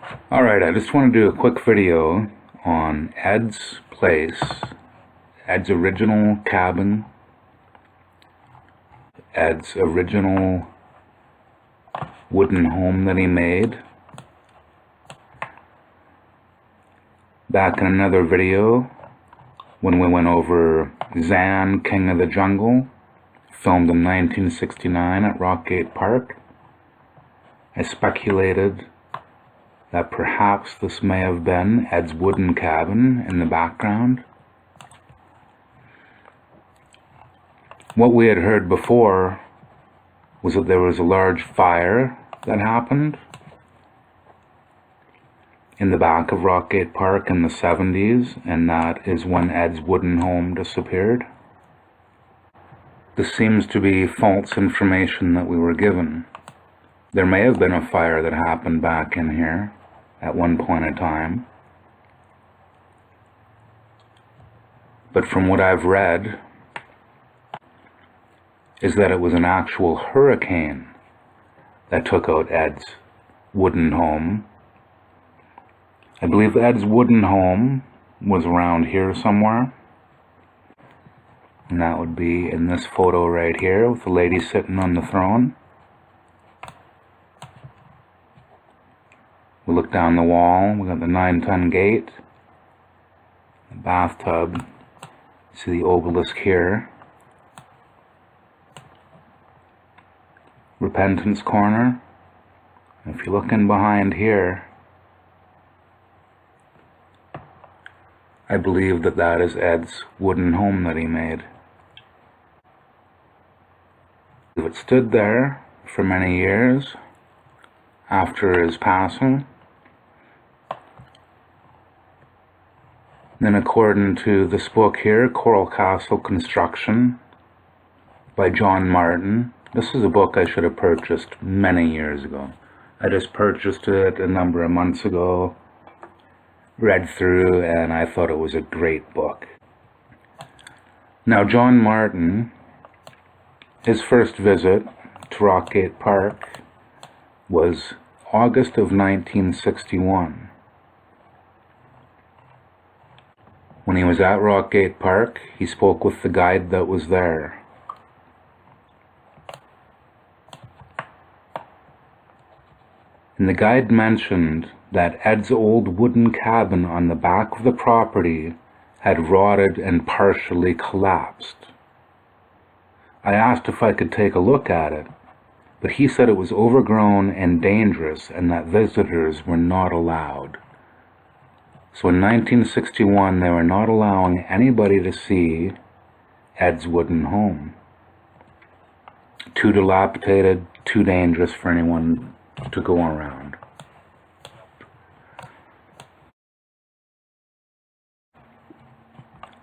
Alright, I just want to do a quick video on Ed's place, Ed's original cabin, Ed's original wooden home that he made. Back in another video, when we went over Zan, King of the Jungle, filmed in 1969 at Rockgate Park, I speculated that perhaps this may have been Ed's wooden cabin in the background. What we had heard before was that there was a large fire that happened in the back of Rockgate Park in the 70s, and that is when Ed's wooden home disappeared. This seems to be false information that we were given. There may have been a fire that happened back in here at one point in time, but from what I've read is that it was an actual hurricane that took out Ed's wooden home. I believe Ed's wooden home was around here somewhere, and that would be in this photo right here with the lady sitting on the throne. We look down the wall, we got the 9-ton gate, the bathtub, see the obelisk here, Repentance Corner. If you look in behind here, I believe that that is Ed's wooden home that he made. It stood there for many years after his passing. Then, according to this book here, Coral Castle Construction by John Martin, this is a book I should have purchased many years ago. I just purchased it a number of months ago, read through, and I thought it was a great book. Now, John Martin, his first visit to Rockgate Park was August of 1961. When he was at Rockgate Park, he spoke with the guide that was there. And the guide mentioned that Ed's old wooden cabin on the back of the property had rotted and partially collapsed. I asked if I could take a look at it, but he said it was overgrown and dangerous and that visitors were not allowed. So in 1961, they were not allowing anybody to see Ed's wooden home. Too dilapidated, too dangerous for anyone to go around.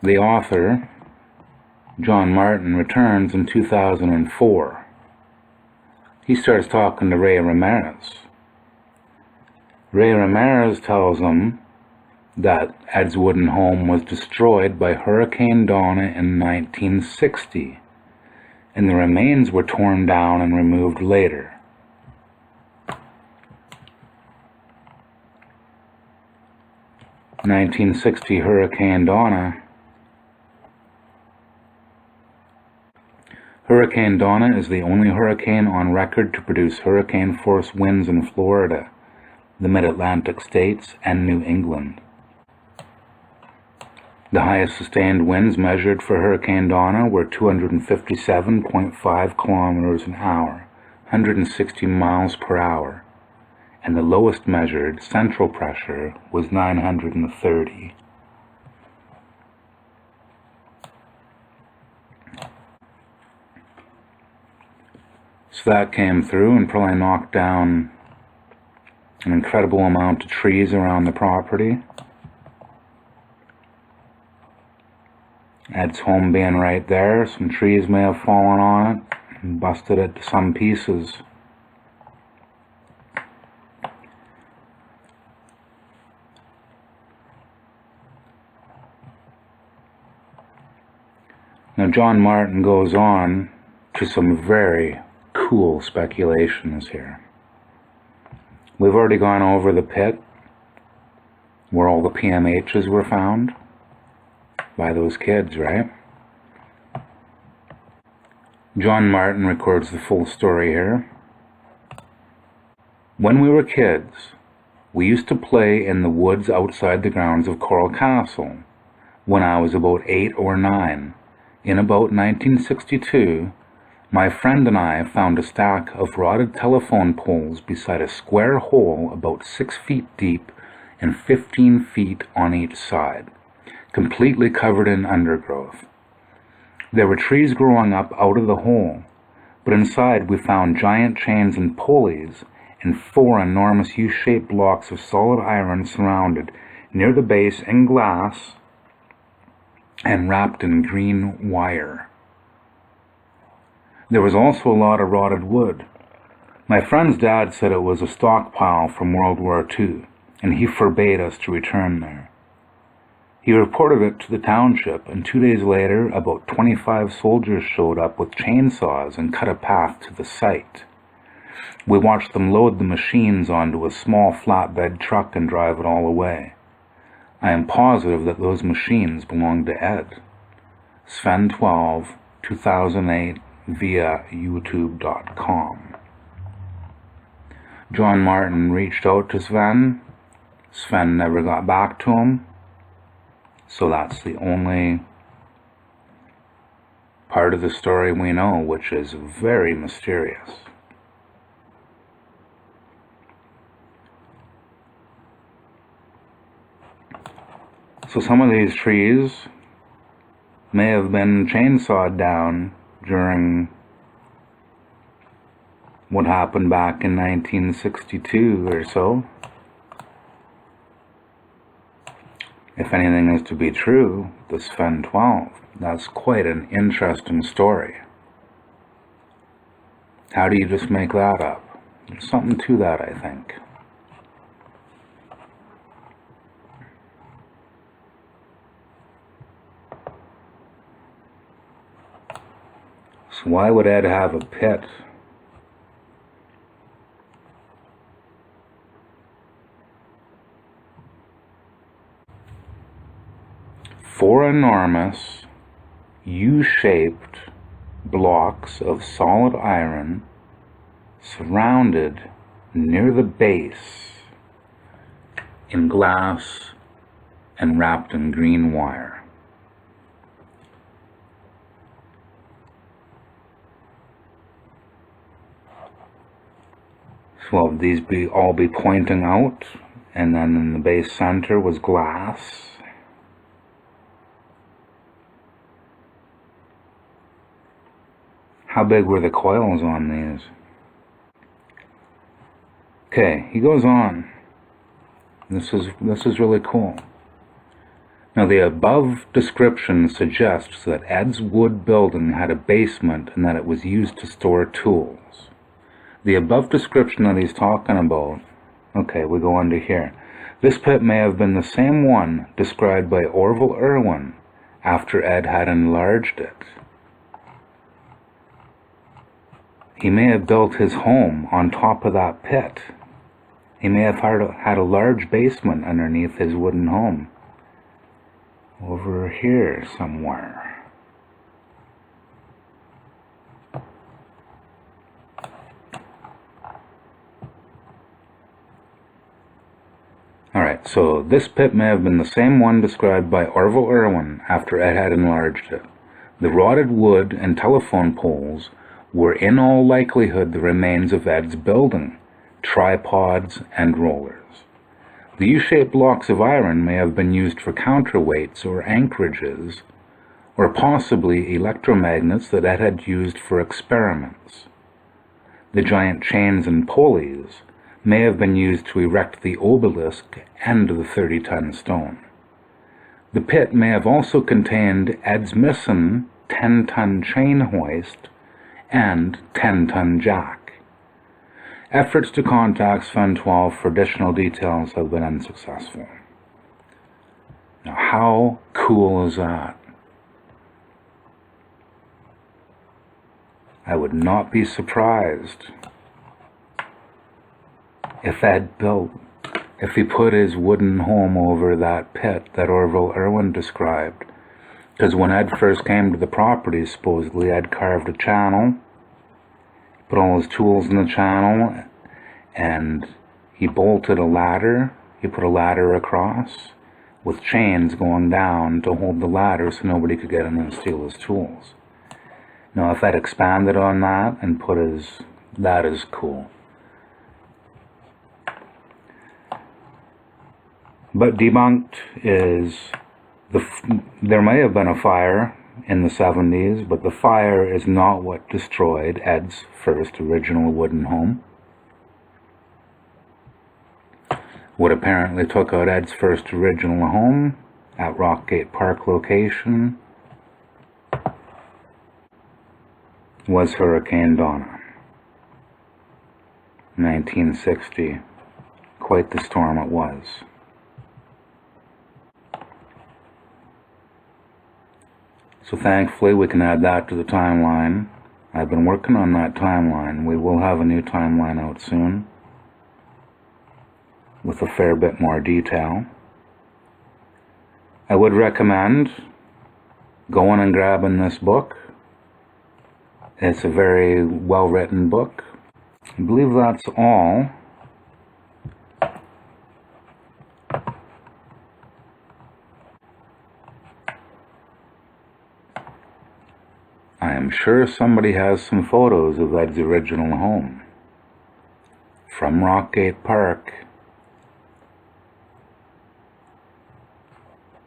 The author, John Martin, returns in 2004. He starts talking to Ray Ramirez. Ray Ramirez tells him that Ed's wooden home was destroyed by Hurricane Donna in 1960, and the remains were torn down and removed later. In 1960 Hurricane Donna. Hurricane Donna is the only hurricane on record to produce hurricane-force winds in Florida, the Mid-Atlantic states, and New England. The highest sustained winds measured for Hurricane Donna were 257.5 kilometers an hour, 160 miles per hour, and the lowest measured central pressure was 930. So that came through and probably knocked down an incredible amount of trees around the property. Ed's home being right there, some trees may have fallen on it and busted it to some pieces. Now John Martin goes on to some very cool speculations here. We've already gone over the pit where all the PMHs were found by those kids, right? John Martin records the full story here. When we were kids, we used to play in the woods outside the grounds of Coral Castle. When I was about 8 or 9, in about 1962, my friend and I found a stack of rotted telephone poles beside a square hole about 6 feet deep and 15 feet on each side, completely covered in undergrowth. There were trees growing up out of the hole, but inside we found giant chains and pulleys and 4 enormous U-shaped blocks of solid iron surrounded near the base in glass and wrapped in green wire. There was also a lot of rotted wood. My friend's dad said it was a stockpile from World War II, and he forbade us to return there. He reported it to the township, and 2 days later, about 25 soldiers showed up with chainsaws and cut a path to the site. We watched them load the machines onto a small flatbed truck and drive it all away. I am positive that those machines belonged to Ed. Sven 12, 2008, via youtube.com. John Martin reached out to Sven. Sven never got back to him. So that's the only part of the story we know, which is very mysterious. So some of these trees may have been chainsawed down during what happened back in 1962 or so. If anything is to be true, the Sven 12, that's quite an interesting story. How do you just make that up? There's something to that, I think. So why would Ed have a pit? Four enormous U-shaped blocks of solid iron surrounded near the base in glass and wrapped in green wire. So will these all be pointing out, and then in the base center was glass. How big were the coils on these? Okay, he goes on. This is really cool. Now the above description suggests that Ed's wood building had a basement and that it was used to store tools. The above description that he's talking about, okay, we go on to here. This pit may have been the same one described by Orville Irwin after Ed had enlarged it. He may have built his home on top of that pit. He may have had a large basement underneath his wooden home. Over here somewhere. Alright, so this pit may have been the same one described by Orville Irwin after Ed had enlarged it. The rotted wood and telephone poles were in all likelihood the remains of Ed's building, tripods and rollers. The U-shaped blocks of iron may have been used for counterweights or anchorages, or possibly electromagnets that Ed had used for experiments. The giant chains and pulleys may have been used to erect the obelisk and the 30-ton stone. The pit may have also contained Ed's missing 10-ton chain hoist and 10-ton jack. Efforts to contact Sven 12 for additional details have been unsuccessful. Now, how cool is that? I would not be surprised if Ed built if he put his wooden home over that pit that Orville Irwin described. Because when Ed first came to the property, supposedly Ed carved a channel, put all his tools in the channel, and he bolted a ladder. He put a ladder across with chains going down to hold the ladder so nobody could get in and steal his tools. Now, if Ed expanded on that and put his... that is cool. But debunked is there may have been a fire in the 70s, but the fire is not what destroyed Ed's first original wooden home. What apparently took out Ed's first original home at Rockgate Park location was Hurricane Donna. 1960. Quite the storm it was. So thankfully we can add that to the timeline. I've been working on that timeline. We will have a new timeline out soon with a fair bit more detail. I would recommend going and grabbing this book. It's a very well written book. I believe that's all. I am sure somebody has some photos of Ed's original home from Rockgate Park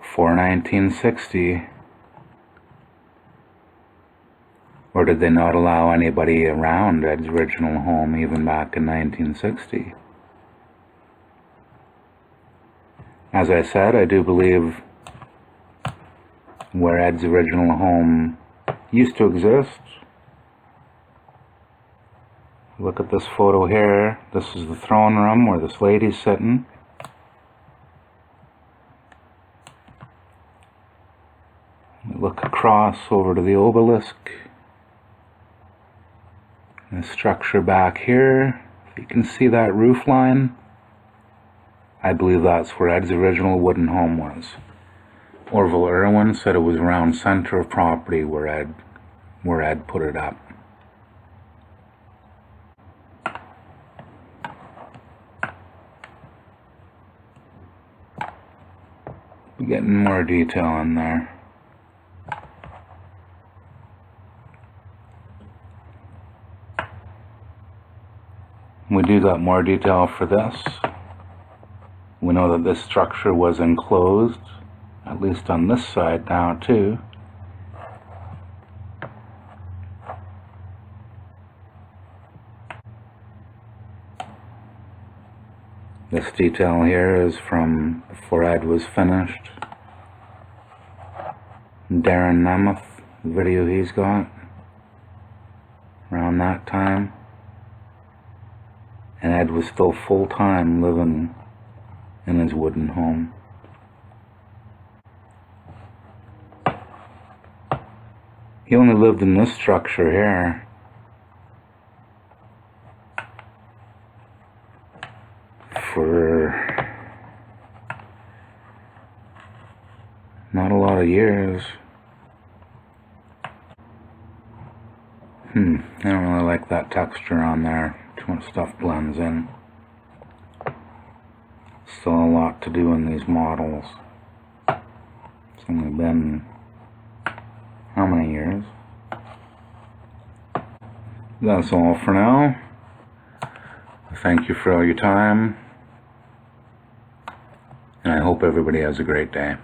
for 1960. Or did they not allow anybody around Ed's original home even back in 1960? As I said, I do believe where Ed's original home used to exist. Look at this photo here. This is the throne room where this lady's sitting. Look across over to the obelisk. The structure back here. If you can see that roof line, I believe that's where Ed's original wooden home was. Orville Irwin said it was around center of property where Ed put it up. We're getting more detail in there. We do got more detail for this. We know that this structure was enclosed, at least on this side now too. This detail here is from before Ed was finished. Darren Nemeth, the video he's got around that time. And Ed was still full-time living in his wooden home. He only lived in this structure here for not a lot of years. I don't really like that texture on there. Too much stuff blends in. Still a lot to do in these models. It's only been how many years? That's all for now. Thank you for all your time, and I hope everybody has a great day.